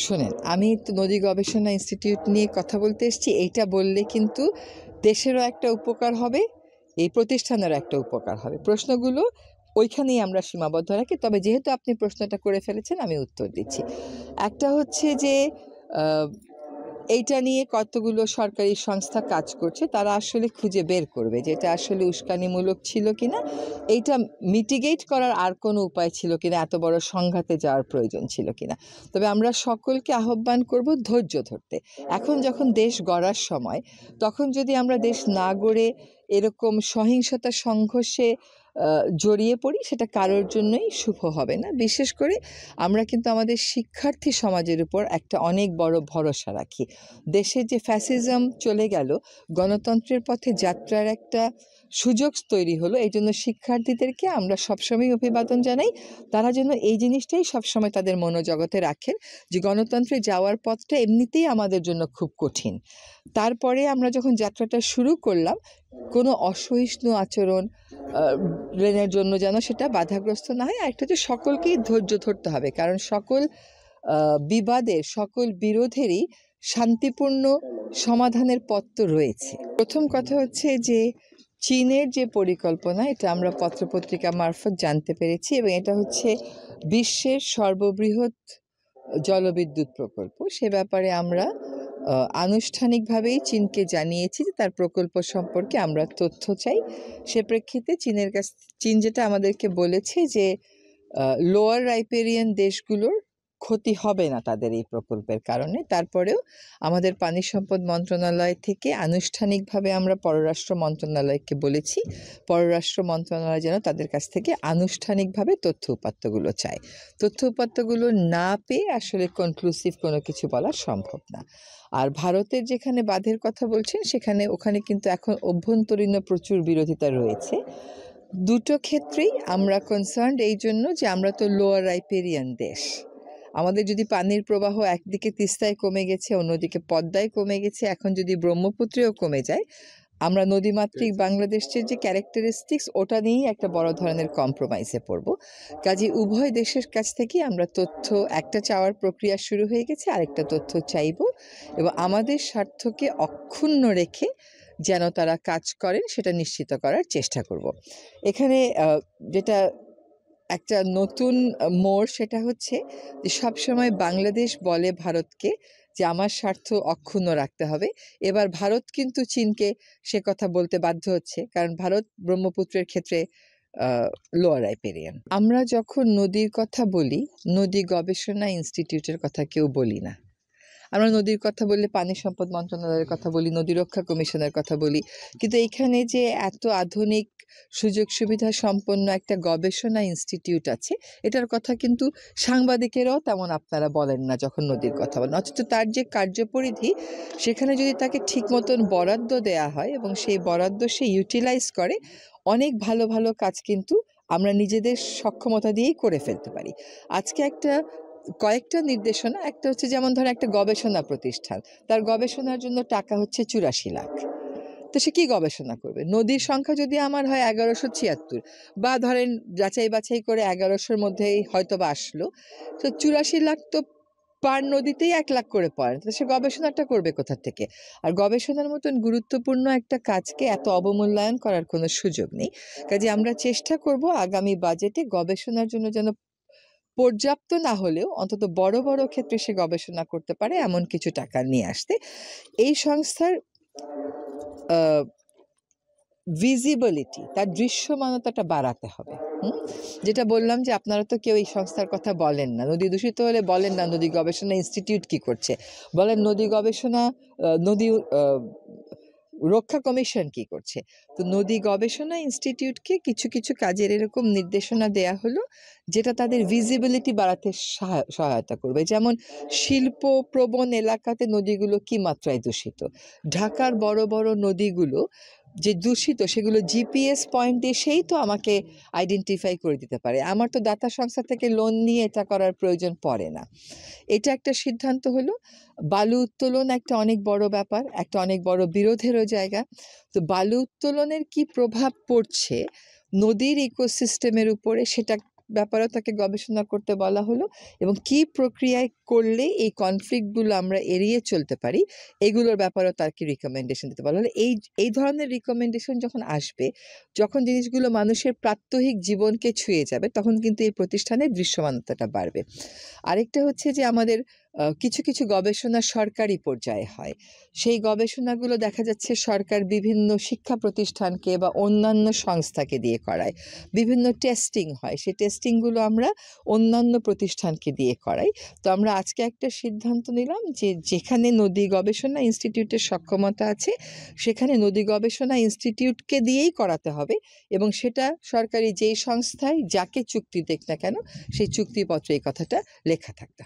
শোনেন, আমি তো নদী গবেষণা ইনস্টিটিউট নিয়ে কথা বলতে এসেছি। এইটা বললে কিন্তু দেশেরও একটা উপকার হবে, এই প্রতিষ্ঠানেরও একটা উপকার হবে। প্রশ্নগুলো ওইখানেই আমরা সীমাবদ্ধ রাখি, তবে যেহেতু আপনি প্রশ্নটা করে ফেলেছেন আমি উত্তর দিচ্ছি। একটা হচ্ছে যে এইটা নিয়ে কতগুলো সরকারি সংস্থা কাজ করছে, তারা আসলে খুঁজে বের করবে যে এটা আসলে উস্কানিমূলক ছিল কিনা, এইটা মিটিগেট করার আর কোনো উপায় ছিল কিনা, এত বড় সংঘাতে যাওয়ার প্রয়োজন ছিল কিনা। তবে আমরা সকলকে আহ্বান করব ধৈর্য ধরতে। এখন যখন দেশ গড়ার সময়, তখন যদি আমরা দেশ না গড়ে এরকম সহিংসতা সংঘর্ষে জড়িয়ে পড়ি, সেটা কারোর জন্যই শুভ হবে না। বিশেষ করে আমরা কিন্তু আমাদের শিক্ষার্থী সমাজের উপর একটা অনেক বড় ভরসা রাখি। দেশে যে ফ্যাসিজম চলে গেল, গণতন্ত্রের পথে যাত্রার একটা সুযোগ তৈরি হলো, এই জন্য শিক্ষার্থীদেরকে আমরা সবসময় অভিবাদন জানাই। তারা যেন এই জিনিসটাই সবসময় তাদের মনোজগতে রাখেন যে গণতন্ত্রে যাওয়ার পথটা এমনিতেই আমাদের জন্য খুব কঠিন। তারপরে আমরা যখন যাত্রাটা শুরু করলাম, কোনো অসহিষ্ণু আচরণ রেনের জন্য যেন সেটা বাধাগ্রস্ত না হয়। আর একটা হচ্ছে সকলকেই ধৈর্য ধরতে হবে, কারণ সকল বিবাদের, সকল বিরোধেরই শান্তিপূর্ণ সমাধানের পথ তো রয়েছে। প্রথম কথা হচ্ছে যে চীনের যে পরিকল্পনা, এটা আমরা পত্রপত্রিকা মারফত জানতে পেরেছি, এবং এটা হচ্ছে বিশ্বের সর্ববৃহৎ জলবিদ্যুৎ প্রকল্প। সে ব্যাপারে আমরা আনুষ্ঠানিকভাবেই চীনকে জানিয়েছি যে তার প্রকল্প সম্পর্কে আমরা তথ্য চাই। সে প্রেক্ষিতে চীন যেটা আমাদেরকে বলেছে যে লোয়ার রাইপেরিয়ান দেশগুলোর ক্ষতি হবে না তাদের এই প্রকল্পের কারণে। তারপরেও আমাদের পানি সম্পদ মন্ত্রণালয় থেকে আনুষ্ঠানিকভাবে আমরা পররাষ্ট্র মন্ত্রণালয়কে বলেছি, পররাষ্ট্র মন্ত্রণালয় যেন তাদের কাছ থেকে আনুষ্ঠানিকভাবে তথ্য উপাত্তগুলো চায়। তথ্য উপাত্তগুলো না পেয়ে আসলে কনক্লুসিভ কোনো কিছু বলা সম্ভব না। আর ভারতের যেখানে বাঁধের কথা বলছেন, ওখানে কিন্তু এখন অভ্যন্তরীণ প্রচুর বিরোধিতা রয়েছে। দুটো ক্ষেত্রেই আমরা কনসার্নড এই জন্য যে আমরা তো লোয়ার রাইপেরিয়ান দেশ। আমাদের যদি পানির প্রবাহ একদিকে তিস্তায় কমে গেছে, অন্যদিকে পদ্মায় কমে গেছে, এখন যদি ব্রহ্মপুত্রেও কমে যায়, আমরা নদীমাতৃক বাংলাদেশের যে ক্যারেক্টারিস্টিক্স, ওটা নিয়েই একটা বড় ধরনের কম্প্রোমাইজে পড়ব। কাজে উভয় দেশের কাছ থেকেই আমরা তথ্য, একটা চাওয়ার প্রক্রিয়া শুরু হয়ে গেছে, আরেকটা তথ্য চাইব, এবং আমাদের স্বার্থকে অক্ষুণ্ণ রেখে যেন তারা কাজ করেন সেটা নিশ্চিত করার চেষ্টা করব। এখানে যেটা একটা নতুন মোড়, সেটা হচ্ছে যে সবসময় বাংলাদেশ বলে ভারতকে যে আমার স্বার্থ অক্ষুণ্ণ রাখতে হবে। এবার ভারত কিন্তু চীনকে সে কথা বলতে বাধ্য হচ্ছে, কারণ ভারত ব্রহ্মপুত্রের ক্ষেত্রে লোয়ার রাইপেরিয়ান। আমরা যখন নদীর কথা বলি, নদী গবেষণা ইনস্টিটিউটের কথা কেউ বলি না। আমরা নদীর কথা বললে পানি সম্পদ মন্ত্রণালয়ের কথা বলি, নদী রক্ষা কমিশনের কথা বলি, কিন্তু এখানে যে এত আধুনিক সুযোগ সুবিধা সম্পন্ন একটা গবেষণা ইনস্টিটিউট আছে, এটার কথা কিন্তু সাংবাদিকেরাও তেমন আপনারা বলেন না যখন নদীর কথা বলেন। অথচ তার যে কার্যপরিধি, সেখানে যদি তাকে ঠিক মতন বরাদ্দ দেয়া হয় এবং সেই বরাদ্দ সে ইউটিলাইজ করে, অনেক ভালো ভালো কাজ কিন্তু আমরা নিজেদের সক্ষমতা দিয়েই করে ফেলতে পারি। আজকে কয়েকটা নির্দেশনা, একটা হচ্ছে যেমন ধরেন একটা গবেষণা প্রতিষ্ঠান, তার গবেষণার জন্য টাকা হচ্ছে ৮৪ লাখ। তো সে কি গবেষণা করবে? নদীর সংখ্যা যদি আমার হয় ১১৭৬, বা ধরেন যাচাই বাছাই করে ১১০০-র মধ্যেই হয়তো বা আসলো, তো ৮৪ লাখ তো পার নদীতেই ১ লাখ করে পড়ে, তো সে গবেষণাটা করবে কোথা থেকে? আর গবেষণার মতন গুরুত্বপূর্ণ একটা কাজকে এত অবমূল্যায়ন করার কোনো সুযোগ নেই। কাজে আমরা চেষ্টা করব আগামী বাজেটে গবেষণার জন্য যেন পর্যাপ্ত না হলেও অন্তত বড় বড় ক্ষেত্রে সে গবেষণা করতে পারে এমন কিছু টাকা নিয়ে আসতে। এই সংস্থার ভিজিবিলিটি, তার দৃশ্যমানতাটা বাড়াতে হবে। যেটা বললাম যে আপনারা তো কেউ এই সংস্থার কথা বলেন না, নদী দূষিত হলে বলেন না নদী গবেষণা ইনস্টিটিউট কি করছে, বলেন নদী গবেষণা নদী রক্ষা কমিশন কি করছে। তো নদী গবেষণা ইনস্টিটিউটকে কিছু কিছু কাজের এরকম নির্দেশনা দেয়া হলো, যেটা তাদের ভিজিবিলিটি বাড়াতে সহায়তা করবে। যেমন শিল্প প্রবণ এলাকাতে নদীগুলো কি মাত্রায় দূষিত, ঢাকার বড় বড় নদীগুলো যে দূষিত, সেগুলো জিপিএস পয়েন্ট এসেই তো আমাকে আইডেন্টিফাই করে দিতে পারে। আমার তো দাতা সংস্থা থেকে লোন নিয়ে এটা করার প্রয়োজন পড়ে না। এটা একটা সিদ্ধান্ত হলো। বালু উত্তোলন একটা অনেক বড় ব্যাপার, একটা অনেক বড় বিরোধেরও জায়গা। তো বালু উত্তোলনের কি প্রভাব পড়ছে নদীর ইকোসিস্টেমের উপরে, সেটা ব্যাপারেও তাকে গবেষণা করতে বলা হলো এবং কী প্রক্রিয়ায় করলে এই কনফ্লিক্টগুলো আমরা এড়িয়ে চলতে পারি এগুলোর ব্যাপারেও তাকে রিকমেন্ডেশন দিতে বলা হলো। এই ধরনের রিকমেন্ডেশন যখন আসবে, যখন জিনিসগুলো মানুষের প্রাত্যহিক জীবনকে ছুঁয়ে যাবে, তখন কিন্তু এই প্রতিষ্ঠানের দৃশ্যমানতাটা বাড়বে। আরেকটা হচ্ছে যে আমাদের কিছু কিছু গবেষণা সরকারি পর্যায়ে হয়। সেই গবেষণাগুলো দেখা যাচ্ছে সরকার বিভিন্ন শিক্ষা প্রতিষ্ঠানকে বা অন্যান্য সংস্থাকে দিয়ে করায়। বিভিন্ন টেস্টিং হয়, সেই টেস্টিংগুলো আমরা অন্যান্য প্রতিষ্ঠানকে দিয়ে করাই। তো আমরা আজকে একটা সিদ্ধান্ত নিলাম যে যেখানে নদী গবেষণা ইনস্টিটিউটের সক্ষমতা আছে সেখানে নদী গবেষণা ইনস্টিটিউটকে দিয়েই করাতে হবে এবং সেটা সরকারি যেই সংস্থায় যাকে চুক্তি দেখ না কেন সেই চুক্তিপত্রে এই কথাটা লেখা থাকতে হবে।